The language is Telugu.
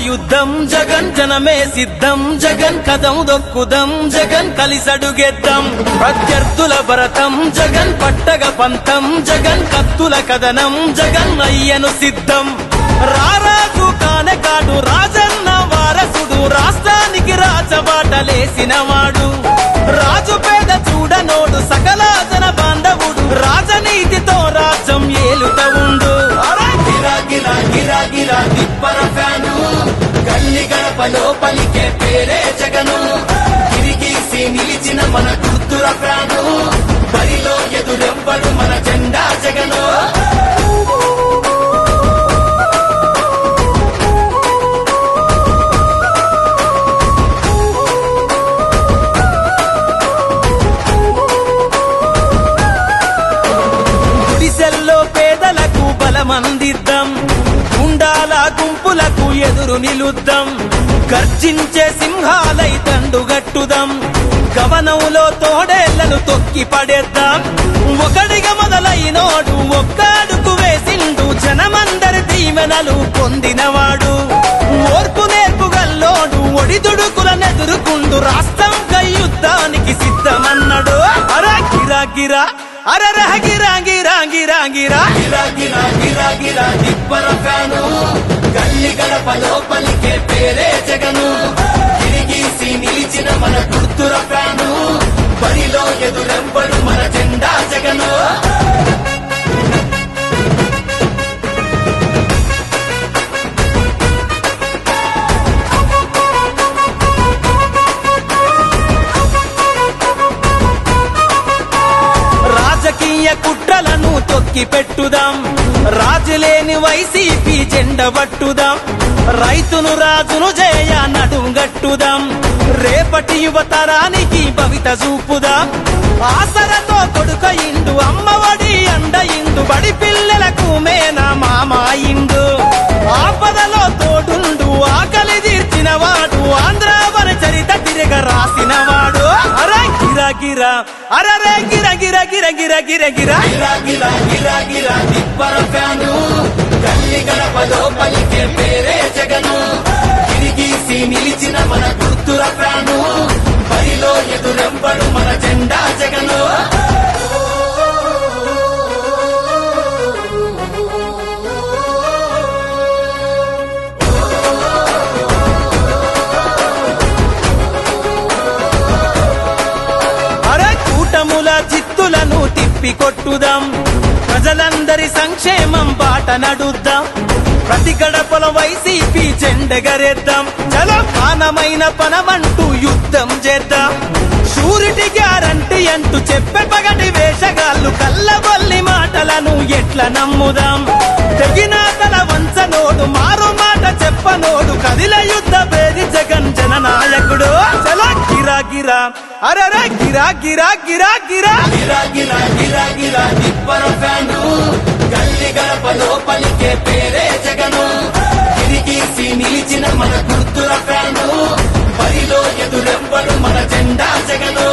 యుద్ధం జగన్ జనమే సిద్ధం జగన్ కదం దొక్కుదం జగన్ కలిసడుగెద్దం ప్రత్యర్థుల భరతం జగన్ పట్టగ పంతం జగన్ కత్తుల కదనం జగన్ అయ్యను సిద్ధం రారాజు కానకాడు రాజన్న వారసుడు రాష్ట్రానికి రాజబాటలేసినవాడు రాజు పేద చూడనోడు సకల జన బాంధవుడు రాజనీతితో రాజ్యం ఏలుత ఉండు గిరా గిరా గిరా గిరా తిప్పర ఫ్యాను గల్లి గడపలో పలికే పేరే జగను తిరిగీసి నిలిచిన మన గుర్తుల ఫ్యాను బరిలో ఎదురెవ్వడు మన జెండా జగను గుడిసెల్లో పేదలకు బలమందిద్దాం గుండాల గుంపులకు ఎదురు నిలుద్దాం గర్జించే సింహాలై తండుగట్టుదాం గమనంలో తోడేళ్లను తొక్కి పడేద్దాం ఒకడిగా మొదలైనోడు ఒక్కడుకు వేసిండు జనమందరి దీవెనలు పొందినవాడు ఓర్పు నేర్పుగల్లోడు ఒడిదుడుకులనెదురుకుండు రాష్ట్రం యుద్ధానికి సిద్ధమన్నాడు అరా గిరా గిరా అరర గిరా గిరా గిరా గిరా గిరా గిరా గిరా గిరా తిప్పర ఫ్యాను గల్లి గడపలో పలికే పేరే జగను తిరిగీసి నిలిచిన మన గుర్తుల ఫ్యాను బరిలో ఎదురెవ్వడు మన జెండా జగను కుట్రలను తొక్కి పెట్టుదాం రాజులేని వైసీపీ జెండ పట్టుదాం రైతును రాజును జయ నడుంగట్టుదాం రేపటి యువతరానికి భవిత చూపుదాం ఆసరతో కొడుక ఇండు అమ్మఒడి అండ ఇండు బడి పిల్లలకు మేనా మామాయిండు ఆపదలో తోడుండు ఆకలి తీర్చినవాడు ఆంధ్రావన చరిత తిరగ రాసినవాడు అరే గిరా గిరా అరరే గిర గిర గిర గిర గిర గిర గిరా గిరా గిరా గిరా తిప్పర ఫ్యాను గల్లి గడపలో పలికే పేరే జగను తిరిగీసి నిలిచిన మన గుర్తుల ఫ్యాను బరిలో ఎదురెవ్వడు మన జెండా జగను చిత్తులను తిప్పి కొట్టుదాం ప్రజలందరి సంక్షేమం బాట నడుద్దాం ప్రతి గడపల వైసీపీ జెండెగరేద్దాం చలో పానమైన పనమంటూ యుద్ధం చేద్దాం షూరిటీ గ్యారంటీ అంటూ చెప్పే పగటి వేషగాళ్ళు కళ్ళబొల్లి మాటలను ఎట్లా నమ్ముదాం తెగిన తల వంచనోడు మారు మాట చెప్పనోడు కదిల యుద్ధ పేది జగన్ జననాయకుడు చలో గిరా గిరా అరరే గిరా గిరా గిరా గిరా గిరా గిరా గిరా గిరా తిప్పర ఫ్యాను గల్లి గడపలో పలికే పేరే జగను తిరిగీసి నిలిచిన మన గుర్తుల ఫ్యాను బరిలో ఎదురెవ్వడు మన జెండా జగను